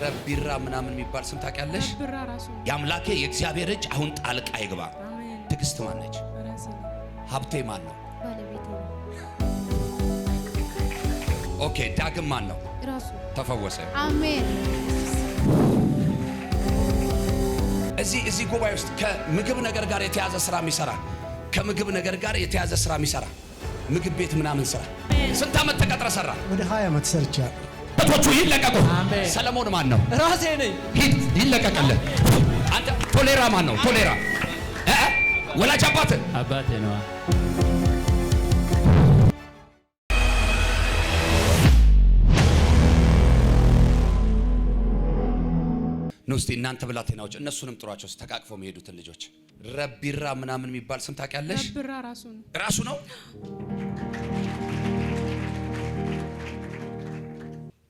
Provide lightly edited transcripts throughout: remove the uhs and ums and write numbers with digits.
ረቢራ ምናምን የሚባል ስም ታውቂያለሽ? የአምላኬ የእግዚአብሔር እጅ አሁን ጣልቃ ይግባ። ትዕግስት ማን ነች? ሀብቴ ማን ነው? ኦኬ ዳግም ማን ነው? ተፈወሰ። አሜን። እዚህ ጉባኤ ውስጥ ከምግብ ነገር ጋር የተያዘ ስራ የሚሰራ ከምግብ ነገር ጋር የተያዘ ስራ የሚሰራ ምግብ ቤት ምናምን ስራ ስንት ዓመት ተቀጥረ ሰራ? ወደ 20 ዓመት ሰርቻለሁ። በቶቹ ይለቀቁ። ሰለሞን ማን ነው? ራሴ ነኝ። ሂድ ይለቀቀልህ። አንተ ቶሌራ ማን ነው? ቶሌራ ወላጅ አባቴ ነው። ነው እስቲ እናንተ ብላቴናዎች እነሱንም ጥሯቸው ተቃቅፈው የሚሄዱትን ልጆች። ረቢራ ምናምን የሚባል ስም ታውቂያለሽ? ረቢራ ራሱ ነው።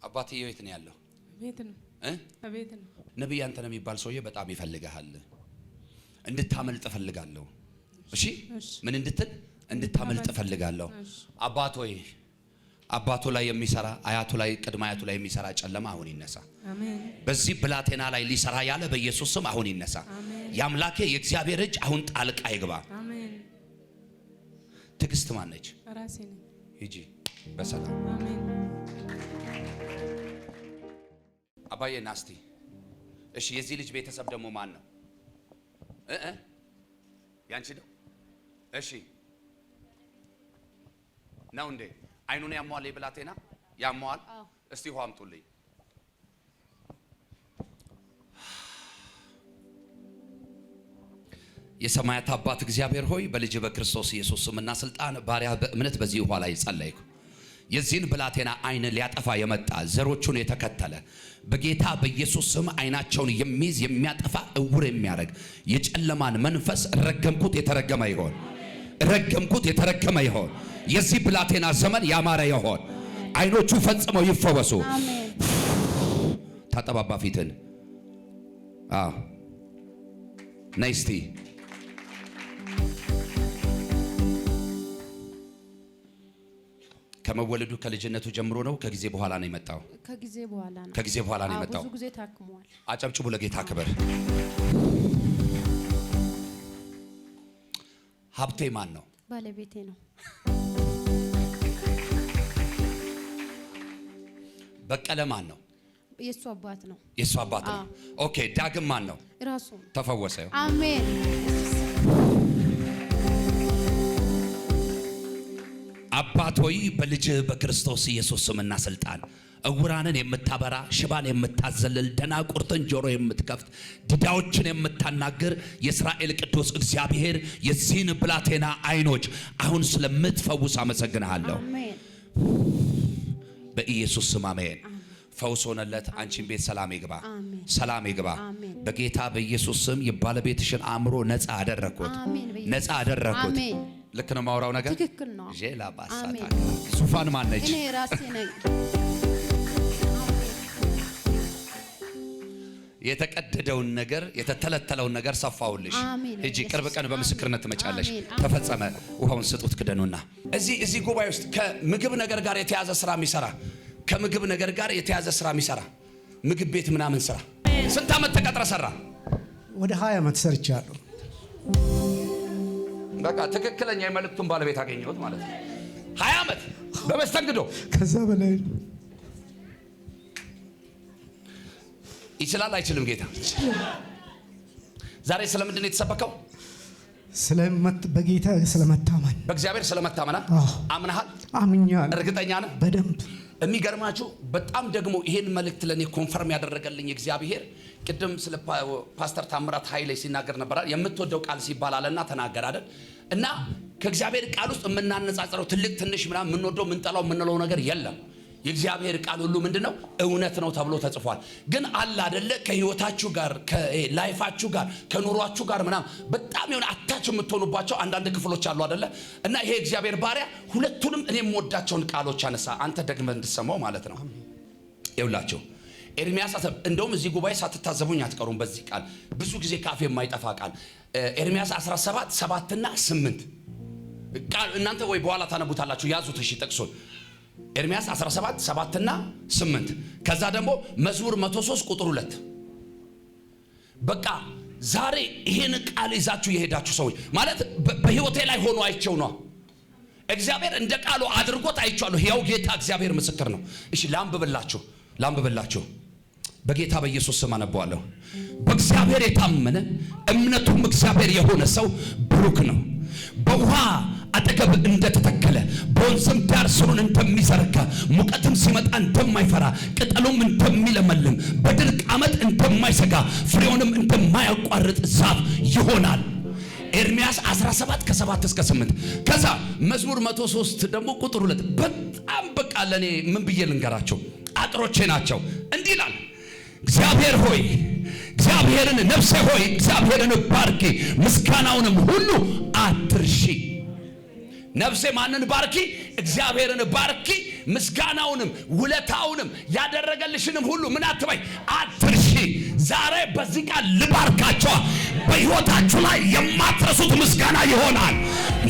አባትዬ የት ነው ያለው? ቤት ነው። ነብይ አንተ ነው የሚባል ሰውዬ በጣም ይፈልጋል። እንድታመልጥ እፈልጋለሁ። እሺ ምን እንድታመልጥ እፈልጋለሁ። አባቱ ላይ የሚሰራ አያቱ ላይ ቅድመ አያቱ ላይ የሚሰራ ጨለማ አሁን ይነሳ። አሜን። በዚህ ብላቴና ላይ ሊሰራ ያለ በኢየሱስ ስም አሁን ይነሳ። የአምላኬ የእግዚአብሔር እጅ አሁን ጣልቃ ይግባ። አሜን። ትዕግስት ማን ነች? ራሴ ነኝ። ሂጂ በሰላም። አሜን። አባዬ ናስቲ። እሺ የዚህ ልጅ ቤተሰብ ደግሞ ማን ነው? ያንቺ ነው? እሺ ነው እንዴ? አይኑን ያሟል? የብላቴና ያሟል? እስቲ ውሃ አምጡልኝ። የሰማያት አባት እግዚአብሔር ሆይ በልጅ በክርስቶስ ኢየሱስ ስምና ስልጣን ባሪያ በእምነት በዚህ ውሃ ላይ ጸለይኩ። የዚህን ብላቴና አይን ሊያጠፋ የመጣ ዘሮቹን የተከተለ በጌታ በኢየሱስ ስም አይናቸውን የሚይዝ የሚያጠፋ እውር የሚያደርግ የጨለማን መንፈስ ረገምኩት። የተረገመ ይሆን፣ ረገምኩት። የተረገመ ይሆን። የዚህ ብላቴና ዘመን ያማረ ይሆን። አይኖቹ ፈጽመው ይፈወሱ። አሜን። ታጠባባ ፊትን። ነይስቲ ከመወለዱ ከልጅነቱ ጀምሮ ነው? ከጊዜ በኋላ ነው የመጣው? ከጊዜ በኋላ ነው የመጣው። ብዙ ጊዜ ታክሟል። አጨብጭቡ ለጌታ ክብር። ሀብቴ ማን ነው? ባለቤቴ ነው። በቀለ ማን ነው? የሱ አባት ነው። የሱ አባት ነው። ኦኬ ዳግም ማን ነው? ራሱ ተፈወሰ። አሜን። አባት ሆይ በልጅህ በክርስቶስ ኢየሱስ ስምና ስልጣን እውራንን የምታበራ ሽባን የምታዘልል ደናቁርትን ጆሮ የምትከፍት ድዳዎችን የምታናግር የእስራኤል ቅዱስ እግዚአብሔር የዚህን ብላቴና አይኖች አሁን ስለምትፈውስ አመሰግንሃለሁ። አሜን። በኢየሱስ ስም አሜን። ፈውስ ሆነለት። አንቺን ቤት ሰላም ይግባ፣ ሰላም ይግባ። በጌታ በኢየሱስ ስም የባለቤትሽን አእምሮ ነፃ አደረኩት፣ ነፃ አደረኩት። ልክ ነው ማውራው ነገር? ትክክል ነው። ጄላ ባሳታ ሱፋን ማን ነች? እኔ ራሴ ነኝ። የተቀደደውን ነገር የተተለተለውን ነገር ሰፋውልሽ። እጂ ቅርብ ቀን በምስክርነት ትመጫለሽ። ተፈጸመ። ውሃውን ስጡት ክደኑና። እዚህ ጉባኤ ውስጥ ከምግብ ነገር ጋር የተያዘ ስራ የሚሰራ ከምግብ ነገር ጋር የተያዘ ስራ የሚሰራ ምግብ ቤት ምናምን ስራ ስንት ዓመት ተቀጥረ ሰራ? ወደ 20 ዓመት ሰርቻለሁ። በቃ ትክክለኛ የመልእክቱን ባለቤት አገኘሁት ማለት ነው። 20 ዓመት በመስተንግዶ ከዛ በላይ ይችላል አይችልም? ጌታ ዛሬ ስለምንድን ነው የተሰበከው? በጌታ ስለመታመን፣ በእግዚአብሔር ስለመታመን። አምናሃል? አምኛለሁ። እርግጠኛ ነህ? በደንብ። የሚገርማችሁ በጣም ደግሞ ይሄን መልእክት ለኔ ኮንፈርም ያደረገልኝ እግዚአብሔር ቅድም ስለ ፓስተር ታምራት ኃይሌ ሲናገር ነበር። የምትወደው ቃል ሲባል አለና ተናገር አይደል? እና ከእግዚአብሔር ቃል ውስጥ የምናነጻጽረው ትልቅ ትንሽ ምናምን የምንወደው የምንጠላው የምንለው ነገር የለም። የእግዚአብሔር ቃል ሁሉ ምንድነው? እውነት ነው ተብሎ ተጽፏል። ግን አለ አይደለ ከህይወታችሁ ጋር ከላይፋችሁ ጋር ከኑሯችሁ ጋር ምናምን በጣም የሆነ አታች የምትሆኑባቸው አንዳንድ ክፍሎች አሉ አይደለ? እና ይሄ እግዚአብሔር ባሪያ ሁለቱንም እኔ የምወዳቸውን ቃሎች አነሳ። አንተ ደግመህ እንድትሰማው ማለት ነው። ይውላችሁ ኤርሚያስ እንደውም እዚህ ጉባኤ ሳትታዘቡኝ አትቀሩም። በዚህ ቃል ብዙ ጊዜ ካፌ የማይጠፋ ቃል ኤርሚያስ 17 7 እና 8 ቃል እናንተ ወይ በኋላ ታነቡታላችሁ። ያዙት እሺ ጥቅሱን ኤርምያስ 17 7 እና 8 ከዛ ደግሞ መዝሙር 103 ቁጥር 2 በቃ ዛሬ ይሄን ቃል ይዛችሁ የሄዳችሁ ሰዎች ማለት በህይወቴ ላይ ሆኖ አይቼው ነው እግዚአብሔር እንደ ቃሉ አድርጎት አይቻለሁ ያው ጌታ እግዚአብሔር ምስክር ነው እሺ ላምብብላችሁ በጌታ በኢየሱስ ስም አነባዋለሁ በእግዚአብሔር የታመነ እምነቱም እግዚአብሔር የሆነ ሰው ብሩክ ነው በውሃ አጠገብ እንደተተከለ በወንዝም ዳር ስሩን እንደሚዘረጋ ሙቀትም ሲመጣ እንደማይፈራ ቅጠሉም እንደሚለመልም በድርቅ ዓመት እንደማይሰጋ ፍሬውንም እንደማያቋርጥ ዛፍ ይሆናል ኤርምያስ 17 ከ7 እስከ 8 ከዛ መዝሙር 103 ደግሞ ቁጥር 2 በጣም በቃ ለኔ ምን ብዬ ልንገራቸው አጥሮቼ ናቸው እንዲህ ይላል እግዚአብሔር ሆይ እግዚአብሔርን ነፍሴ ሆይ እግዚአብሔርን ባርኪ ምስጋናውንም ሁሉ አትርሺ ነፍሴ ማንን ባርኪ እግዚአብሔርን ባርኪ ምስጋናውንም ውለታውንም ያደረገልሽንም ሁሉ ምን አትበይ አትርሺ ዛሬ በዚህ ቃል ልባርካቸው በሕይወታችሁ ላይ የማትረሱት ምስጋና ይሆናል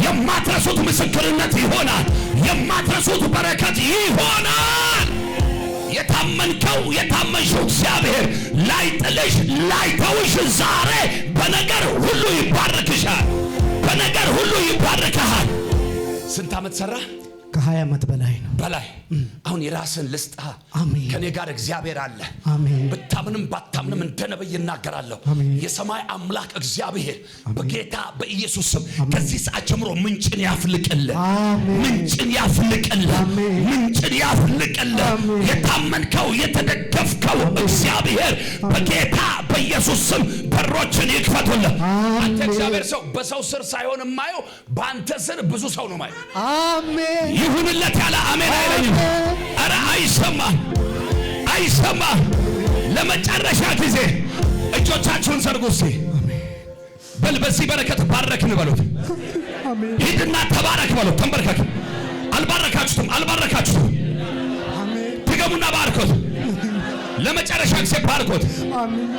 የማትረሱት ምስክርነት ይሆናል የማትረሱት በረከት ይሆናል የታመንሽው እግዚአብሔር ላይጥልሽ ላይተውሽ ዛሬ በነገር ሁሉ ይባርክሻል በነገር ሁሉ ይባርክሃል ስንት ዓመት ሰራ ከ20 ዓመት በላይ ነው በላይ አሁን የራስን ልስጣ አሜን ከኔ ጋር እግዚአብሔር አለ አሜን በታምንም ባታምንም እንደ ነብይ እናገራለሁ የሰማይ አምላክ እግዚአብሔር በጌታ በኢየሱስ ስም ከዚህ ሰዓት ጀምሮ ምንጭን ያፍልቅልህ ምንጭን ያፍልቅልህ የታመንከው የተደገፍከው እግዚአብሔር በጌታ በኢየሱስ ስም በሮችን ይክፈቱልህ አንተ እግዚአብሔር ሰው በሰው ስር ሳይሆን የማየው በአንተ ስር ብዙ ሰው ነው ማየው አሜን ይሁንለት ያለ አሜን አይለኝም አረ አይሰማ ለመጨረሻ ጊዜ እጆቻችሁን ዘርጉ እስቲ በል በዚህ በረከት ባረክን በሉት አሜን ሂድና ተባረክ በሉት ተንበርከክ አልባረካችሁም አሜን ትገቡና ባርኮት ለመጨረሻ ጊዜ ባርኮት አሜን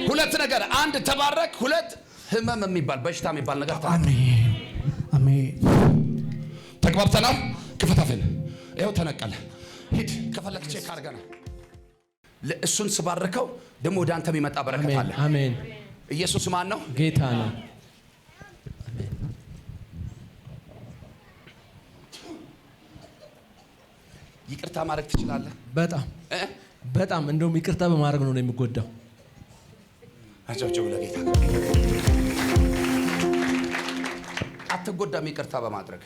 ሁለት ነገር አንድ ተባረክ ሁለት ህመም የሚባል በሽታ የሚባል ነገር አሜን ተግባብተናል ክፈታፈን ይኸው ተነቀለ ሂድ ከፈለክ ቼክ አድርገና ለእሱን ስባርከው ደግሞ ወደ አንተ የሚመጣ በረከት አለ አሜን ኢየሱስ ማን ነው ጌታ ነው አሜን ይቅርታ ማድረግ ትችላለህ በጣም እንደውም ይቅርታ በማድረግ ነው የሚጎዳው አጨብጭቡ ለጌታ አትጎዳም ይቅርታ በማድረግ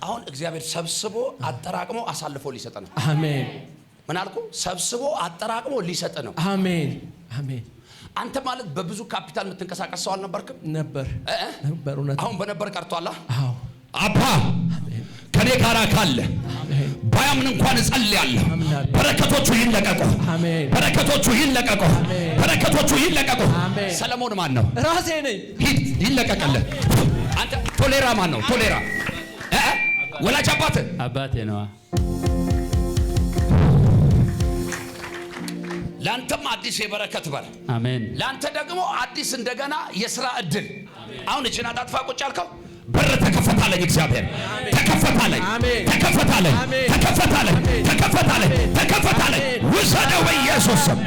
አሁን እግዚአብሔር ሰብስቦ አጠራቅሞ አሳልፎ ሊሰጥ ነው አሜን ምን አልኩ ሰብስቦ አጠራቅሞ ሊሰጥ ነው አሜን አንተ ማለት በብዙ ካፒታል የምትንቀሳቀስ ሰው አልነበርክም ነበር አሁን በነበር ቀርቷል አዎ አባ ከኔ ጋር ካለ ባያምን እንኳን እጸልያለሁ በረከቶቹ ይለቀቁ ሰለሞን ማን ነው ራሴ ነኝ ሂድ ይለቀቀልህ አንተ ቶሌራ ማን ነው ቶሌራ ወላጅ አባቴ ነው ላንተም አዲስ የበረከት በር አሜን ላንተ ደግሞ አዲስ እንደገና የሥራ እድል አሁን እጅና ጣጥፋ ቁጭ ያልከው በር ተከፈታለኝ እግዚአብሔር ተከፈታለኝ ውሰደው በኢየሱስ ስም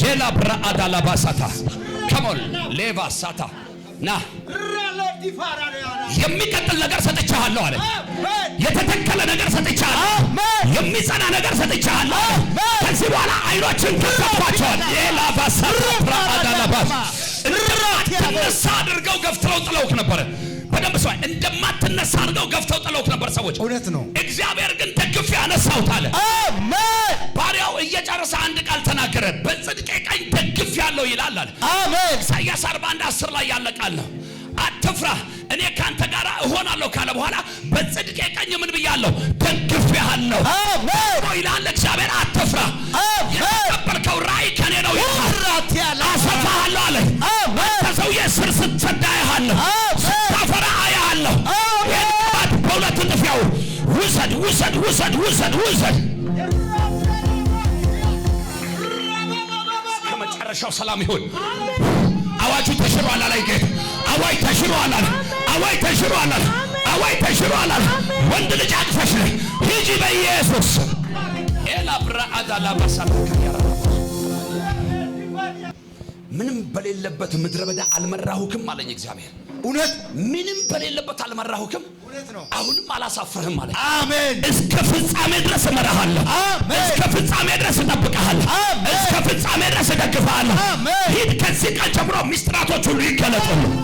ጄላ ብራአዳ ላባሳታ ከሞል ሌቫሳታ ና የሚቀጥል ነገር ሰጥቻለሁ አለ የተተከለ ነገር ሰጥቻለሁ የሚጸና ነገር ሰጥቻለሁ ከዚህ በኋላ አይኖችን ከፈቷቸዋል የላባሳታ ብራአዳ ላባስ እንደማትነሳ አድርገው ገፍትረው ጥለውክ ነበር በደንብ ሰው እንደማትነሳ አድርገው ገፍተው ጥለውክ ነበር ሰዎች እውነት ነው እግዚአብሔር ግን ደግፍ ያነሳውት አለ አሜን ባሪያው እየጨረሰ አንድ ቃል ተናገረ በጽድቄ ቀኝ ደግፍ ያለው ይላል አለ አሜን ኢሳይያስ 41:10 ላይ ያለ ቃል ነው አትፍራ እኔ ካንተ ጋር እሆናለሁ ካለ በኋላ በጽድቄ ቀኝ ምን ብያለሁ ደግፌሃለሁ አሜን ይላል እግዚአብሔር አትፍራ የተቀበልከው ራእይ ከኔ ነው ይላል አሰፋሃለሁ አለ አሜን ተሰውዬ ስር ስትሰዳያለሁ ስታፈራ አያለሁ የባት በሁለት ጥፊያው ውሰድ ከመጨረሻው ሰላም ይሁን አዋጁ ተሽሯል አለ ጌታ አዋጅ ተሽሯል አዋይ ተሽሯል አለ። ወንድ ልጅ አቅፈሽ ነይ ሂጂ በኢየሱስ ኤላ ብራአዳ ላባሳካ ያራ ምንም በሌለበት ምድረ በዳ አልመራሁክም አለኝ እግዚአብሔር። እውነት ምንም በሌለበት አልመራሁክም፣ እውነት ነው። አሁንም አላሳፍርህም አለኝ። አሜን። እስከ ፍጻሜ ድረስ እመራሃለሁ። አሜን። እስከ ፍጻሜ ድረስ እጠብቅሃለሁ። አሜን። እስከ ፍጻሜ ድረስ እደግፍሃለሁ። አሜን። ሂድ። ከዚህ ቀን ጀምሮ ሚስጥራቶች ሁሉ ይገለጡልህ።